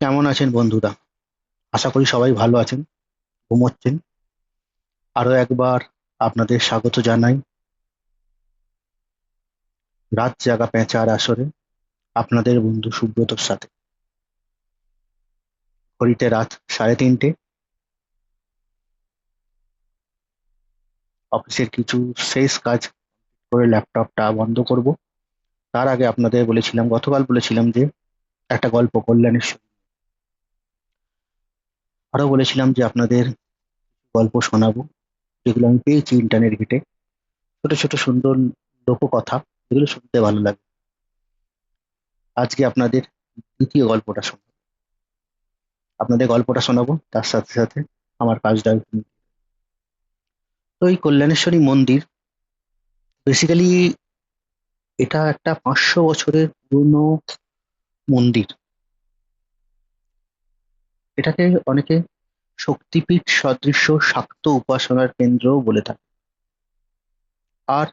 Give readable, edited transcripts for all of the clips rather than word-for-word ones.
কেমন আছেন বন্ধুরা? আশা করি সবাই ভালো আছেন, ঘুমোচ্ছেন। আরো একবার আপনাদের স্বাগত জানাই রাত জাগা পেঁচার আসরে, আপনাদের বন্ধু সুব্রতর সাথে। ঘড়িতে রাত 3:30। অফিসের কিছু শেষ কাজ করে ল্যাপটপটা বন্ধ করব। তার আগে আপনাদের বলেছিলাম, গতকাল বলেছিলাম যে একটা গল্প কল্যাণের আরো বলেছিলাম যে আপনাদের গল্প শোনাবো, যেগুলো আমি পেয়েছি ইন্টারনেট ঘেটে। ছোট ছোট সুন্দর লোককথা, যেগুলো শুনতে ভালো লাগে। আজকে আপনাদের দ্বিতীয় গল্পটা শোনাবো। আপনাদের গল্পটা শোনাবো, তার সাথে সাথে আমার কাজটা। তো এই কল্যাণেশ্বরী মন্দির বেসিক্যালি এটা একটা 500 বছরের পুরনো মন্দির। এটাকে অনেকে শক্তিপীঠ সদৃশ শাক্ত উপাসনার কেন্দ্রও বলে থাকে। আর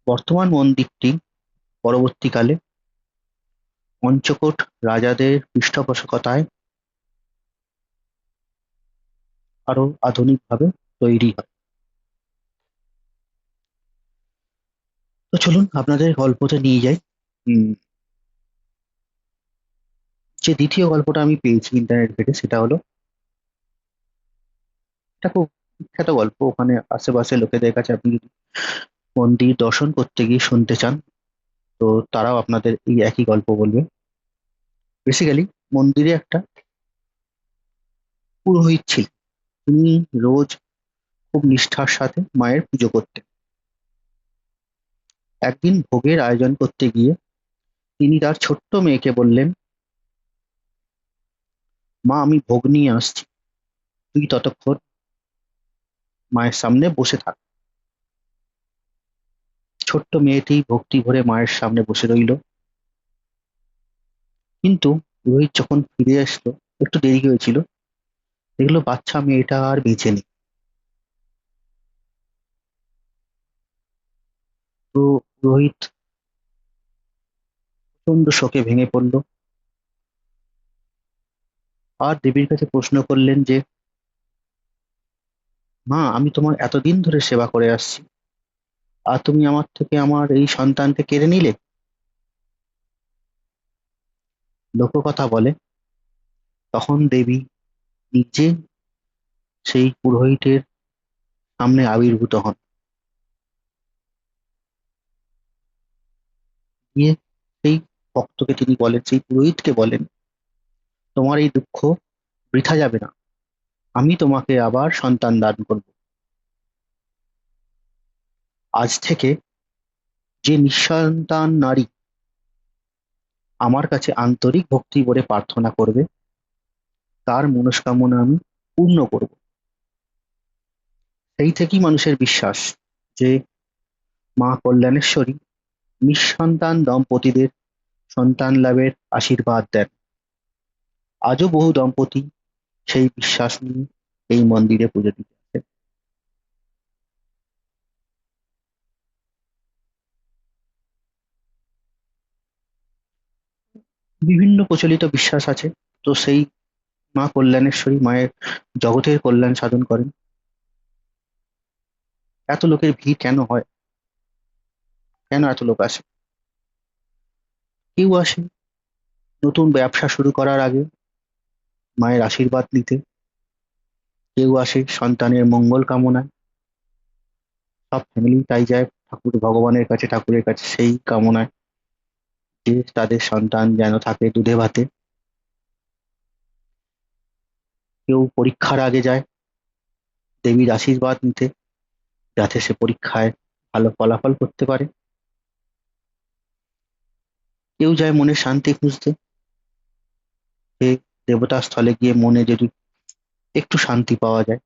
বর্তমান মন্দিরটি পরবর্তীকালে পঞ্চকোট রাজাদের পৃষ্ঠপোষকতায় আরো আধুনিকভাবে তৈরি হয়। তো চলুন আপনাদের গল্পতে নিয়ে যাই। উম, যে দ্বিতীয় গল্পটা আমি পেয়েছি ইন্টারনেট ঘেটে, সেটা হলো, এটা খুব বিখ্যাত গল্প। ওখানে আশেপাশে লোকেদের কাছে আপনি যদি মন্দির দর্শন করতে গিয়ে শুনতে চান, তো তারাও আপনাদের এই একই গল্প বলবে। বেসিক্যালি মন্দিরে একটা পুরোহিত ছিল। তিনি রোজ খুব নিষ্ঠার সাথে মায়ের পুজো করতেন। একদিন ভোগের আয়োজন করতে গিয়ে তিনি তার ছোট্ট মেয়েকে বললেন, মা, আমি ভোগ নিয়ে আসছি, তুই ততক্ষণ মায়ের সামনে বসে থাক। ছোট্ট মেয়েটি ভক্তি ভরে মায়ের সামনে বসে রইল। কিন্তু পুরোহিত যখন ফিরে আসলো, একটু দেরি হয়েছিল, দেখলো বাচ্চা মেয়েটা আর বেঁচে নেই। তো পুরোহিত প্রচন্ড শোকে ভেঙে পড়লো, আর দেবীর কাছে প্রশ্ন করলেন যে, মা, আমি তোমার এতদিন ধরে সেবা করে আসছি, আর তুমি আমার থেকে আমার এই সন্তানকে কেড়ে নিলে। লোককথা বলে, তখন দেবী নিজে সেই পুরোহিতের সামনে আবির্ভূত হন। গিয়ে সেই ভক্তকে তিনি বলেন, সেই পুরোহিতকে বলেন, তোমার এই দুঃখ বৃথা যাবে না, আমি তোমাকে আবার সন্তান দান করব। আজ থেকে যে নিঃসন্তান নারী আমার কাছে আন্তরিক ভক্তি ভরে প্রার্থনা করবে, তার মনস্কামনা আমি পূর্ণ করব। সেই থেকেই মানুষের বিশ্বাস যে মা কল্যাণেশ্বরী নিঃসন্তান দম্পতিদের সন্তান লাভের আশীর্বাদ দেন। আজও বহু দম্পতি সেই বিশ্বাস নিয়ে এই মন্দিরে পুজো দিতে আসেন। বিভিন্ন প্রচলিত বিশ্বাস আছে। তো সেই মা কল্যাণেশ্বরী মায়ের জগতের কল্যাণ সাধন করেন। এত লোকের ভিড় কেন হয়? কেন এত লোক আসে? কেউ আসে নতুন ব্যবসা শুরু করার আগে মায়ের আশীর্বাদ নিতে, কেউ আসে সন্তানের মঙ্গল কামনায়। সব ফ্যামিলি তাই যায় ঠাকুর ভগবানের কাছে, ঠাকুরের কাছে সেই কামনায় যে তাদের সন্তান যেন থাকে দুধে ভাতে। কেউ পরীক্ষার আগে যায় দেবীর আশীর্বাদ নিতে, যাতে সে পরীক্ষায় ভালো ফলাফল করতে পারে। কেউ যায় মনে শান্তি খুঁজতে, যে দেবতা স্থলে গিয়ে মনে যদি একটু শান্তি পাওয়া যায়।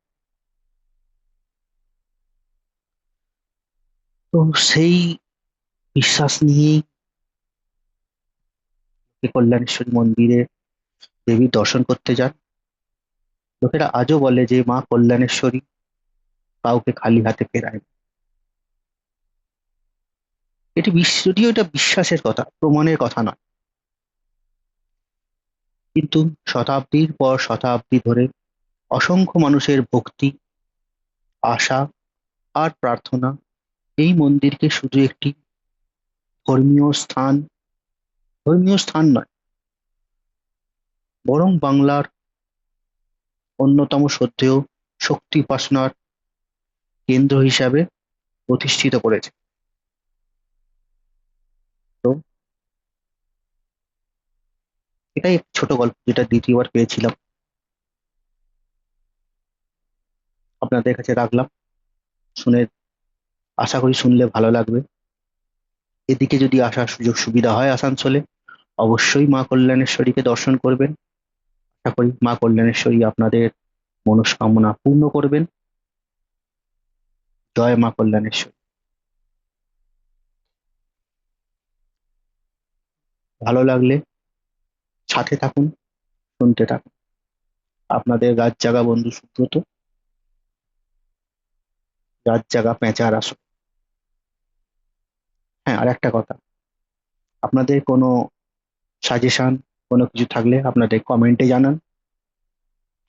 তো সেই বিশ্বাস নিয়েই এই কল্যাণেশ্বরী মন্দিরে দেবী দর্শন করতে যান। লোকেরা আজও বলে যে মা কল্যাণেশ্বরী কাউকে খালি হাতে ফেরায় না। যদিও এটা বিশ্বাসের কথা, প্রমাণের কথা নয়। কিন্তু শতাব্দীর পর শতাব্দী ধরে অসংখ্য মানুষের ভক্তি, আশা আর প্রার্থনা এই মন্দিরকে শুধু একটি ধর্মীয় স্থান, ধর্মীয় স্থান নয়, বরং বাংলার অন্যতম শ্রদ্ধেয় শক্তি উপাসনার কেন্দ্র হিসাবে প্রতিষ্ঠিত করেছে। তো এটাই একটি ছোট গল্প যেটা দ্বিতীয়বার পেয়েছিলাম, আপনাদের কাছে রাখলাম। শুনে আশা করি শুনলে ভালো লাগবে। এদিকে যদি আসার সুযোগ সুবিধা হয় আসানসোলে, অবশ্যই মা কল্যাণেশ্বরীকে দর্শন করবেন। আশা করি মা কল্যাণেশ্বরী আপনাদের মনস্কামনা পূর্ণ করবেন। জয় মা কল্যাণেশ্বরী। ভালো লাগলে সাথে থাকুন, শুনতে থাকুন। আপনাদের রাত জাগা বন্ধু সুব্রত, রাত জাগা পেঁচার আসর। হ্যাঁ, আর একটা কথা, আপনাদের কোনো সাজেশন, কোনো কিছু থাকলে আপনাদের কমেন্টে জানান।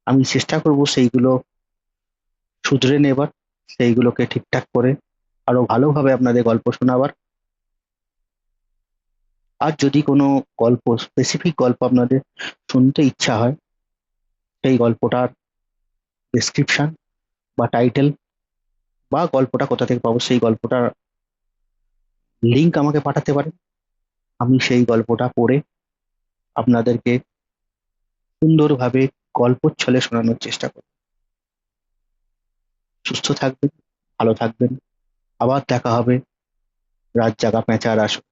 আমি চেষ্টা করব সেইগুলো শুধরে নেবার, সেইগুলোকে ঠিকঠাক করে আরো ভালোভাবে আপনাদের গল্প শোনাবার। আর যদি কোনো গল্প, স্পেসিফিক গল্প আপনাদের শুনতে ইচ্ছা হয়, সেই গল্পটার ডেসক্রিপশন বা টাইটেল বা গল্পটা কোথা থেকে পাবো সেই গল্পটার লিংক আমাকে পাঠাতে পারেন। আমি সেই গল্পটা পড়ে আপনাদেরকে সুন্দরভাবে গল্পচ্ছলে শোনানোর চেষ্টা করব। সুস্থ থাকবেন, ভালো থাকবেন। আবার দেখা হবে রাত জাগা পেঁচার আসর।